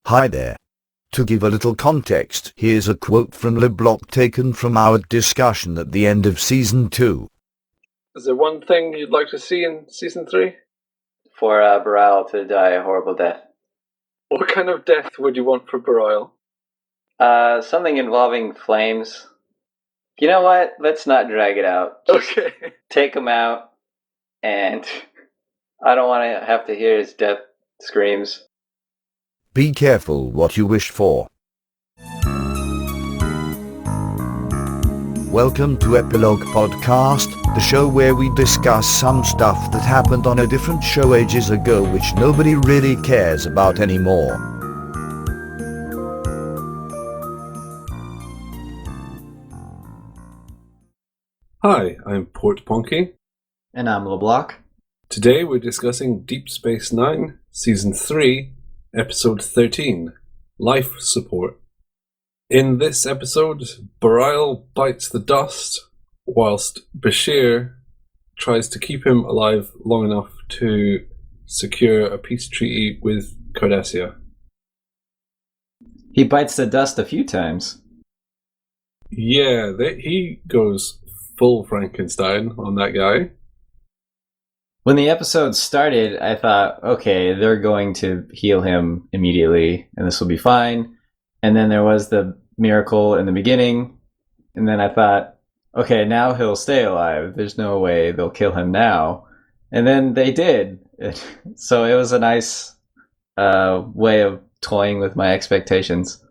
Hi there. To give a little context, here's a quote from LeBloc taken from our discussion at the end of Season 2. Is there one thing you'd like to see in Season 3? For Baral to die a horrible death. What kind of death would you want for Baral? Something involving flames. You know what? Let's not drag it out. Just Okay. take him out, and I don't want to have to hear his death screams. Be careful what you wish for. Welcome to Epilogue Podcast, the show where we discuss some stuff that happened on a different show ages ago which nobody really cares about anymore. Hi, I'm Portponky. And I'm LeBloc. Today we're discussing Deep Space Nine, Season 3, Episode 13, Life Support. In this episode, Baral bites the dust, whilst Bashir tries to keep him alive long enough to secure a peace treaty with Cardassia. He bites the dust a few times. Yeah, he goes full Frankenstein on that guy. When the episode started, I thought, okay, they're going to heal him immediately, and this will be fine. And then there was the miracle in the beginning, and then I thought, okay, now he'll stay alive. There's no way they'll kill him now. And then they did. So it was a nice way of toying with my expectations.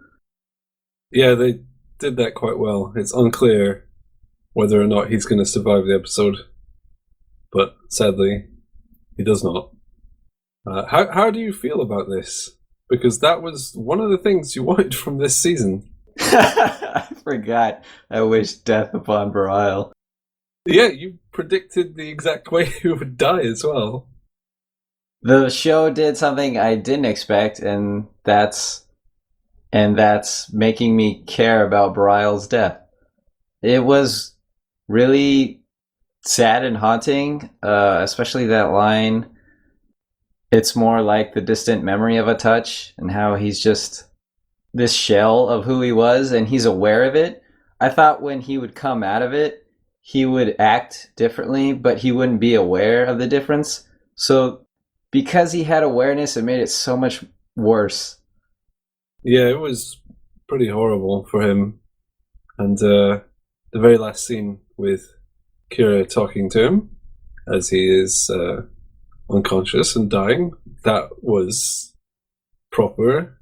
Yeah, they did that quite well. It's unclear whether or not he's going to survive the episode, but sadly, he does not. How do you feel about this? Because that was one of the things you wanted from this season. I forgot. I wish death upon Baral. Yeah, you predicted the exact way he would die as well. The show did something I didn't expect, and that's making me care about Baral's death. It was really sad and haunting, especially that line. It's more like the distant memory of a touch, and how he's just this shell of who he was, and he's aware of it. I thought when he would come out of it, he would act differently, but he wouldn't be aware of the difference. So because he had awareness, it made it so much worse. Yeah, it was pretty horrible for him. And the very last scene with Kira talking to him as he is unconscious and dying, that was proper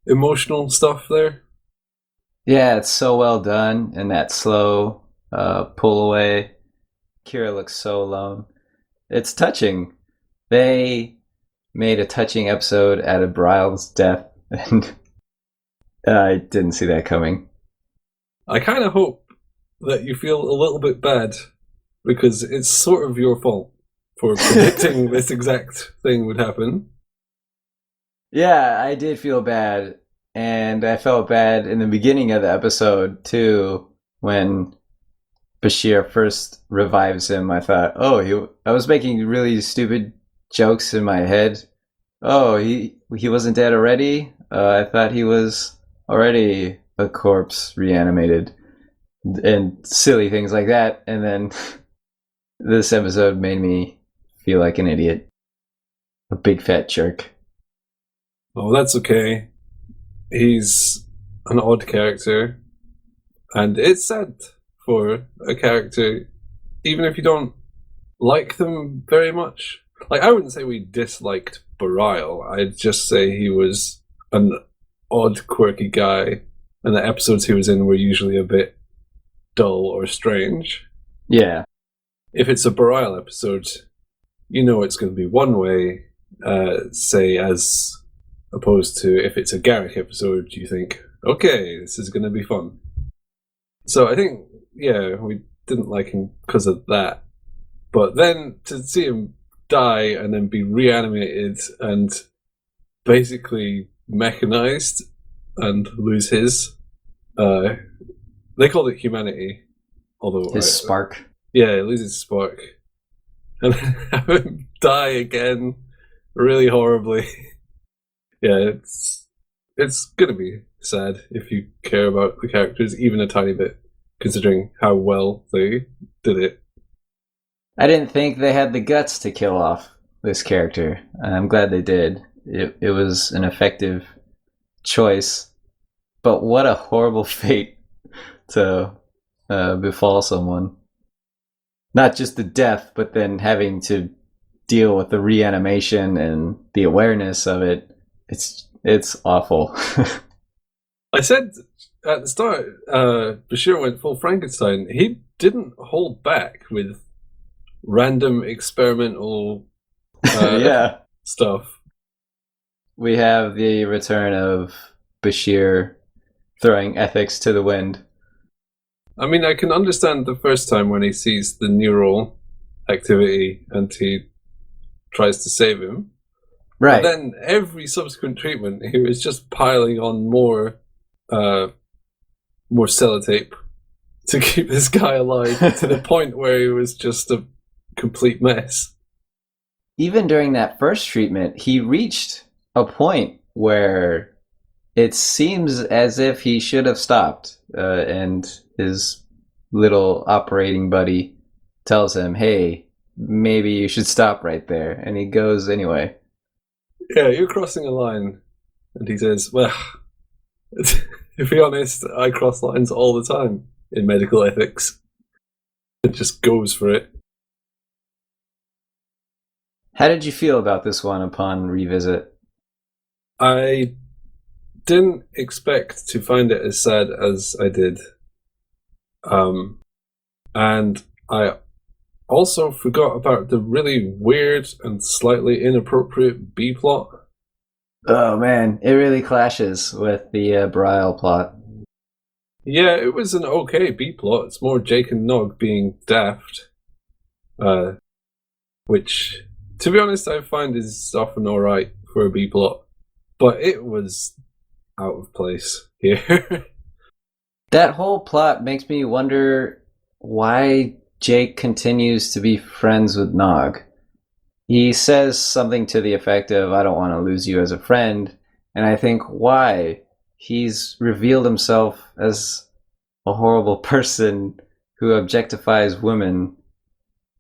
emotional stuff there. Yeah, it's so well done, and that slow pull away. Kira looks so alone. It's touching. They made a touching episode out of Baral's death, and I didn't see that coming. I kind of hope that you feel a little bit bad, because it's sort of your fault for predicting this exact thing would happen. Yeah, I did feel bad, and I felt bad in the beginning of the episode too, when Bashir first revives him. I thought, I was making really stupid jokes in my head. Oh, he wasn't dead already? I thought he was already a corpse reanimated, and silly things like that. And then this episode made me feel like an idiot, a big fat jerk. Oh, that's okay. He's an odd character, and it's sad for a character, even if you don't like them very much. Like, I wouldn't say we disliked Baral. I'd just say he was an odd, quirky guy, and the episodes he was in were usually a bit dull or strange. Yeah. If it's a Baral episode, you know it's going to be one way, say, as opposed to if it's a Garrick episode, you think, okay, this is going to be fun. So I think, yeah, we didn't like him because of that. But then to see him die and then be reanimated and basically mechanized and lose his, they called it humanity, although His spark. Yeah, it loses spark. And then have him die again really horribly. Yeah, it's gonna be sad if you care about the characters even a tiny bit, considering how well they did it. I didn't think they had the guts to kill off this character. I'm glad they did. It was an effective choice, but what a horrible fate to befall someone. Not just the death, but then having to deal with the reanimation and the awareness of it. It's awful. I said at the start, Bashir went full Frankenstein. He didn't hold back with random experimental Yeah. stuff. We have the return of Bashir throwing ethics to the wind. I mean, I can understand the first time when he sees the neural activity and he tries to save him. Right. But then every subsequent treatment, he was just piling on more sellotape to keep this guy alive to the point where he was just a complete mess. Even during that first treatment, he reached a point where it seems as if he should have stopped, and his little operating buddy tells him, hey, maybe you should stop right there, and he goes anyway. Yeah, you're crossing a line. And he says, well, to be honest, I cross lines all the time in medical ethics. It just goes for it. How did you feel about this one upon revisit? I didn't expect to find it as sad as I did. And I also forgot about the really weird and slightly inappropriate B plot. Oh man, it really clashes with the Brile plot. Yeah, it was an okay B plot. It's more Jake and Nog being daft. Which, to be honest, I find is often alright for a B plot. But it was out of place here. That whole plot makes me wonder why Jake continues to be friends with Nog. He says something to the effect of, I don't want to lose you as a friend. And I think, why? He's revealed himself as a horrible person who objectifies women.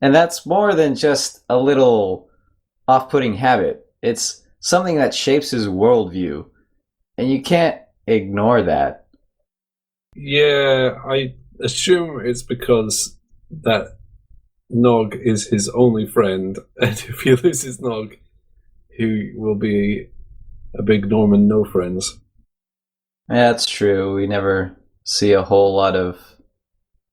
And that's more than just a little off-putting habit. It's something that shapes his worldview. And you can't ignore that. Yeah, I assume it's because that Nog is his only friend, and if he loses Nog, he will be a big Norman no friends. Yeah, that's true. We never see a whole lot of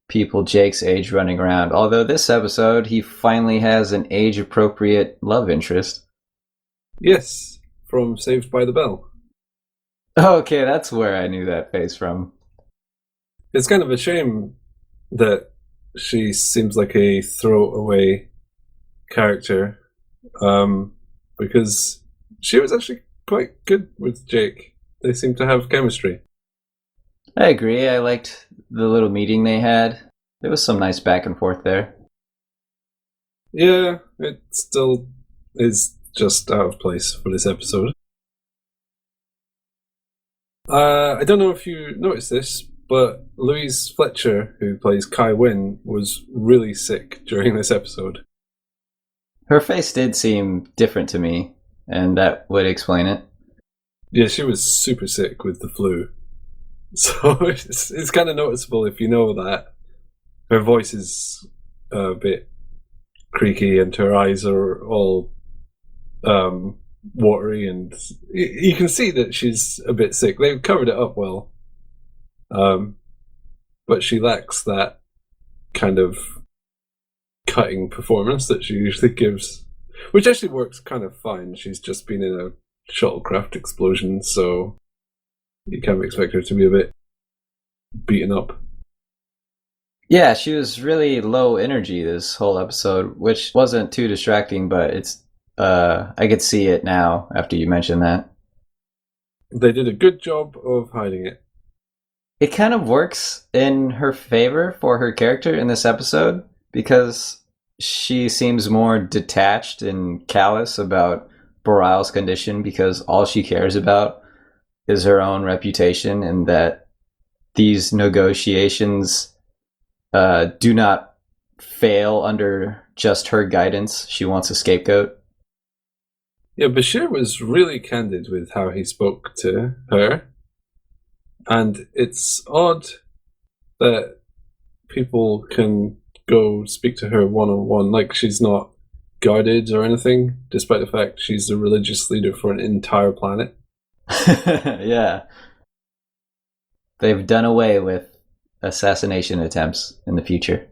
people Jake's age running around. Although this episode, he finally has an age-appropriate love interest. Yes, from Saved by the Bell. Okay, that's where I knew that face from. It's kind of a shame that she seems like a throwaway character, because she was actually quite good with Jake. They seem to have chemistry. I agree. I liked the little meeting they had. There was some nice back and forth there. Yeah, it still is just out of place for this episode. I don't know if you noticed this, but Louise Fletcher, who plays Kai Wynn, was really sick during this episode. Her face did seem different to me, and that would explain it. Yeah, she was super sick with the flu. So it's kind of noticeable if you know that. Her voice is a bit creaky and her eyes are all watery, and you can see that she's a bit sick. They've covered it up well. But she lacks that kind of cutting performance that she usually gives, which actually works kind of fine. She's just been in a shuttlecraft explosion, so you can't expect her to be a bit beaten up. Yeah, she was really low energy this whole episode, which wasn't too distracting, but it's I could see it now after you mentioned that. They did a good job of hiding it. It kind of works in her favor for her character in this episode because she seems more detached and callous about Boral's condition because all she cares about is her own reputation, and that these negotiations do not fail under just her guidance. She wants a scapegoat. Yeah, Bashir was really candid with how he spoke to her. And it's odd that people can go speak to her one-on-one. Like, she's not guarded or anything, despite the fact she's the religious leader for an entire planet. Yeah. They've done away with assassination attempts in the future.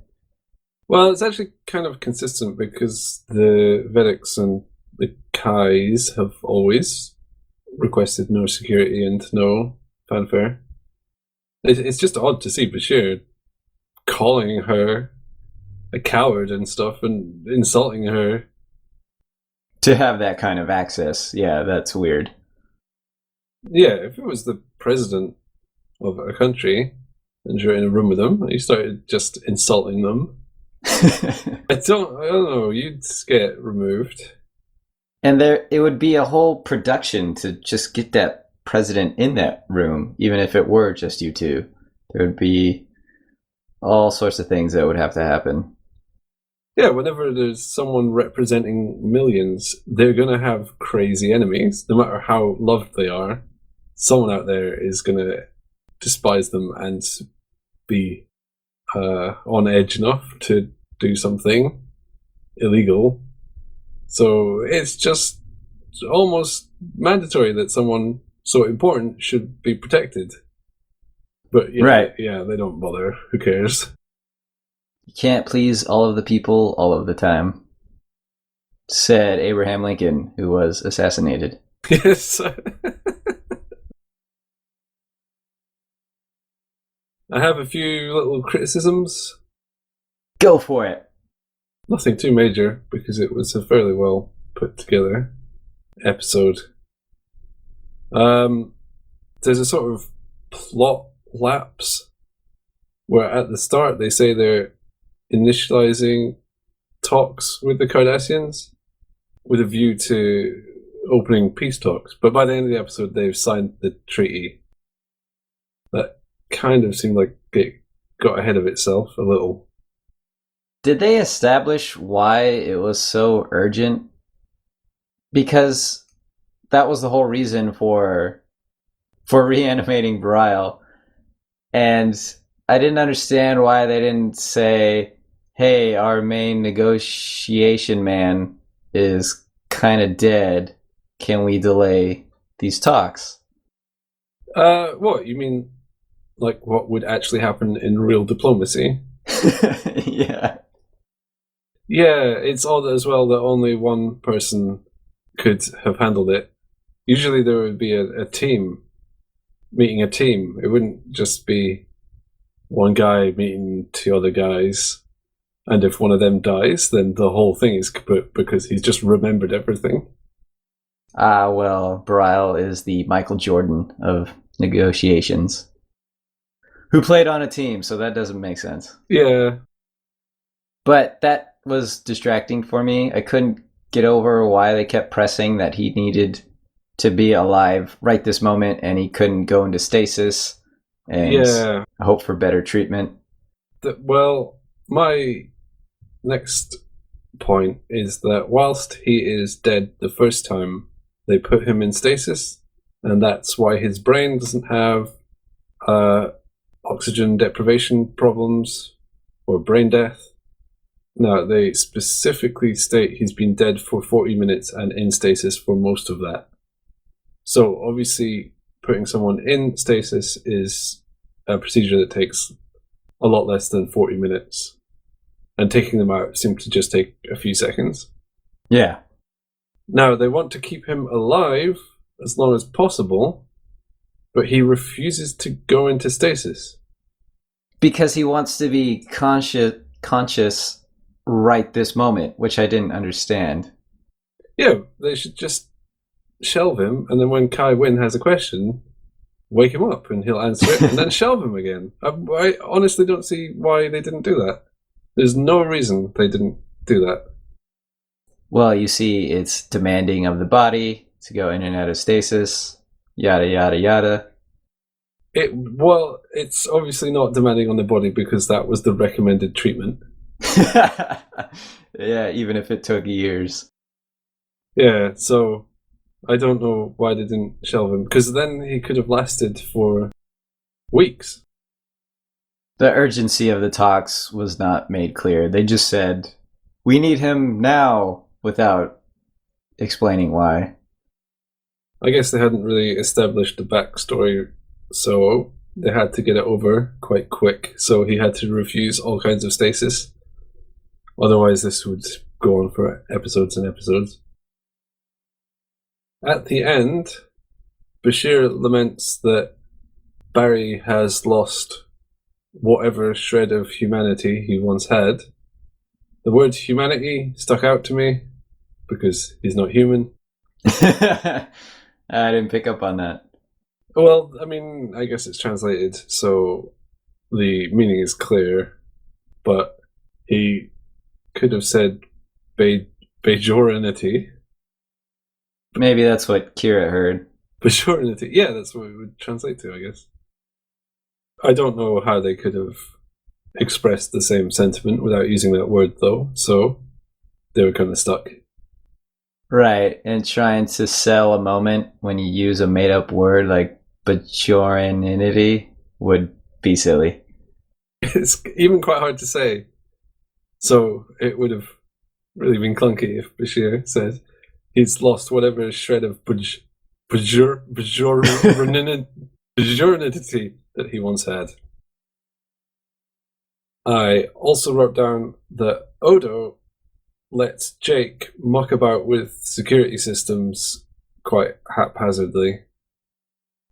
Well, it's actually kind of consistent because the Vedics and the Kais have always requested no security and no fanfare. It's just odd to see Bashir calling her a coward and stuff and insulting her. To have that kind of access, yeah, that's weird. Yeah, if it was the president of a country and you're in a room with them and you started just insulting them, I don't know, you'd get removed. And it would be a whole production to just get that president in that room, even if it were just you two. There would be all sorts of things that would have to happen. Yeah, whenever there's someone representing millions, they're going to have crazy enemies. No matter how loved they are, someone out there is going to despise them and be on edge enough to do something illegal. So it's just almost mandatory that someone so important should be protected. But yeah, right. Yeah, they don't bother. Who cares? You can't please all of the people all of the time, said Abraham Lincoln, who was assassinated. Yes. I have a few little criticisms. Go for it. Nothing too major, because it was a fairly well put together episode. There's a sort of plot lapse where at the start they say they're initializing talks with the Cardassians with a view to opening peace talks, but by the end of the episode they've signed the treaty. That kind of seemed like it got ahead of itself a little. Did they establish why it was so urgent? Because that was the whole reason for reanimating Brile. And I didn't understand why they didn't say, hey, our main negotiation man is kind of dead. Can we delay these talks? What? You mean like what would actually happen in real diplomacy? Yeah. Yeah, it's odd as well that only one person could have handled it. Usually there would be a team meeting a team. It wouldn't just be one guy meeting two other guys. And if one of them dies, then the whole thing is kaput because he's just remembered everything. Well, Brile is the Michael Jordan of negotiations, who played on a team, so that doesn't make sense. Yeah. But that was distracting for me. I couldn't get over why they kept pressing that he needed to be alive right this moment and he couldn't go into stasis and hope for better treatment. Well, my next point is that whilst he is dead the first time, they put him in stasis, and that's why his brain doesn't have oxygen deprivation problems or brain death. Now, they specifically state he's been dead for 40 minutes and in stasis for most of that. So, obviously, putting someone in stasis is a procedure that takes a lot less than 40 minutes. And taking them out seems to just take a few seconds. Yeah. Now, they want to keep him alive as long as possible, but he refuses to go into stasis. Because he wants to be conscious right this moment, which I didn't understand. Yeah, they should just shelve him, and then when Kai Wynn has a question, wake him up and he'll answer it, and then shelve him again. I honestly don't see why they didn't do that. There's no reason they didn't do that. Well, you see, it's demanding of the body to go in and out of stasis, yada, yada, yada. It's obviously not demanding on the body because that was the recommended treatment. Yeah, even if it took years. Yeah, so I don't know why they didn't shelve him, because then he could have lasted for weeks. The urgency of the talks was not made clear. They just said, we need him now, without explaining why. I guess they hadn't really established the backstory, so they had to get it over quite quick, so he had to refuse all kinds of stasis. Otherwise, this would go on for episodes and episodes. At the end, Bashir laments that Barry has lost whatever shred of humanity he once had. The word humanity stuck out to me because he's not human. I didn't pick up on that. Well, I mean, I guess it's translated, so the meaning is clear, but he could have said Bajoranity. Maybe that's what Kira heard. Bajoranity, yeah, that's what it would translate to, I guess. I don't know how they could have expressed the same sentiment without using that word, though, so they were kind of stuck. Right, and trying to sell a moment when you use a made-up word like bajoranity would be silly. It's even quite hard to say, so it would have really been clunky if Bashir said he's lost whatever shred of bajoranity that he once had. I also wrote down that Odo lets Jake muck about with security systems quite haphazardly.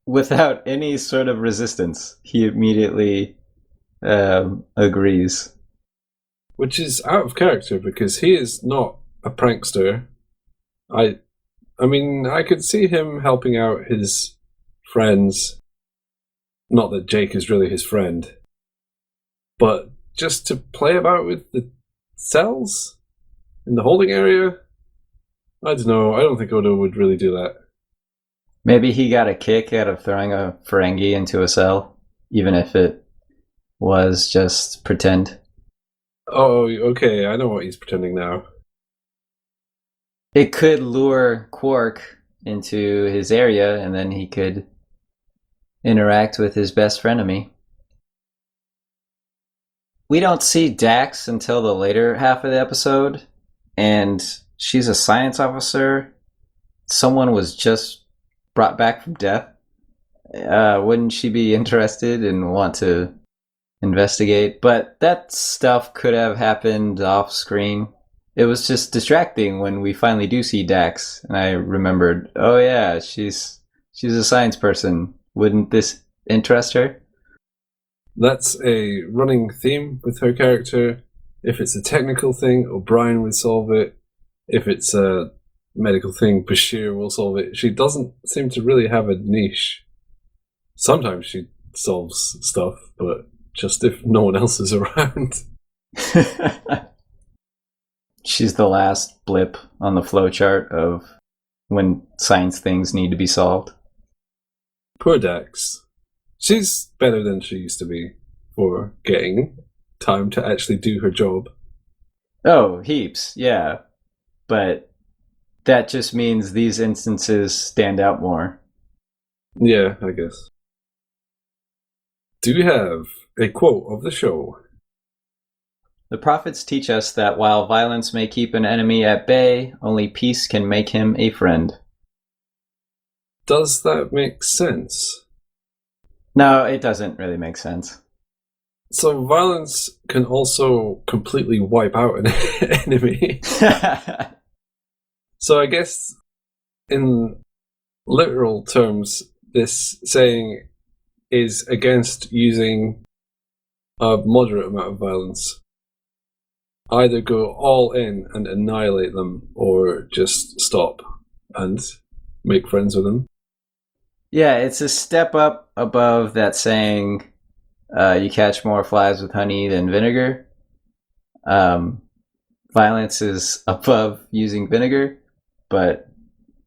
Without any sort of resistance, he immediately agrees. Which is out of character because he is not a prankster. I mean, I could see him helping out his friends. Not that Jake is really his friend. But just to play about with the cells in the holding area? I don't know. I don't think Odo would really do that. Maybe he got a kick out of throwing a Ferengi into a cell, even if it was just pretend. Oh, okay. I know what he's pretending now. It could lure Quark into his area, and then he could interact with his best frenemy. We don't see Dax until the later half of the episode, and she's a science officer. Someone was just brought back from death. Wouldn't she be interested and want to investigate? But that stuff could have happened off screen. It was just distracting when we finally do see Dax, and I remembered, oh yeah, she's a science person. Wouldn't this interest her? That's a running theme with her character. If it's a technical thing, O'Brien would solve it. If it's a medical thing, Bashir will solve it. She doesn't seem to really have a niche. Sometimes she solves stuff, but just if no one else is around. She's the last blip on the flowchart of when science things need to be solved. Poor Dax. She's better than she used to be for getting time to actually do her job. Oh, heaps, yeah. But that just means these instances stand out more. Yeah, I guess. Do we have a quote of the show? The prophets teach us that while violence may keep an enemy at bay, only peace can make him a friend. Does that make sense? No, it doesn't really make sense. So violence can also completely wipe out an enemy. So I guess in literal terms, this saying is against using a moderate amount of violence. Either go all in and annihilate them, or just stop and make friends with them. Yeah, it's a step up above that saying, you catch more flies with honey than vinegar. violence is above using vinegar, but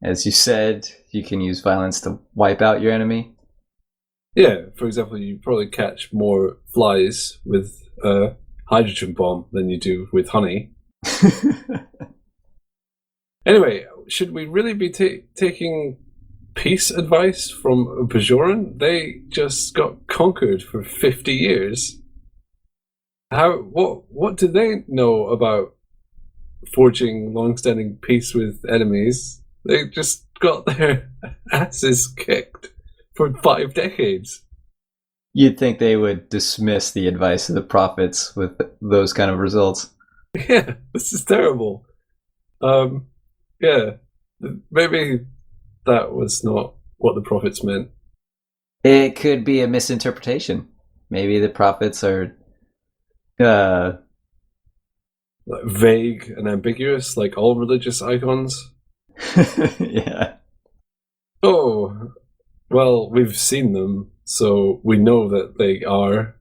as you said, you can use violence to wipe out your enemy. Yeah, for example, you probably catch more flies with a hydrogen bomb than you do with honey. Anyway, should we really be taking peace advice from Bajoran? They just got conquered for 50 years. What do they know about forging long-standing peace with enemies? They just got their asses kicked for 5 decades. You'd think they would dismiss the advice of the prophets with those kind of results. Yeah, this is terrible. Yeah, maybe that was not what the prophets meant. It could be a misinterpretation. Maybe the prophets are Like vague and ambiguous, like all religious icons. yeah. Oh, well, we've seen them, so we know that they are.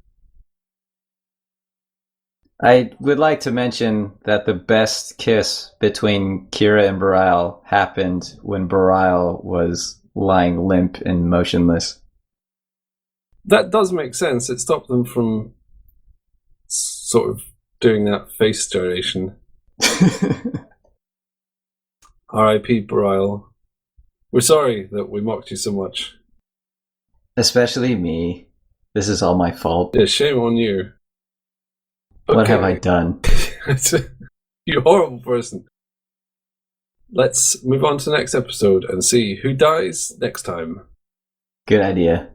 I would like to mention that the best kiss between Kira and Bareil happened when Bareil was lying limp and motionless. That does make sense. It stopped them from sort of doing that face gyration. R.I.P. Bareil. We're sorry that we mocked you so much. Especially me. This is all my fault. Yeah, shame on you. What have Okay. I done? You horrible person. Let's move on to the next episode and see who dies next time. Good idea.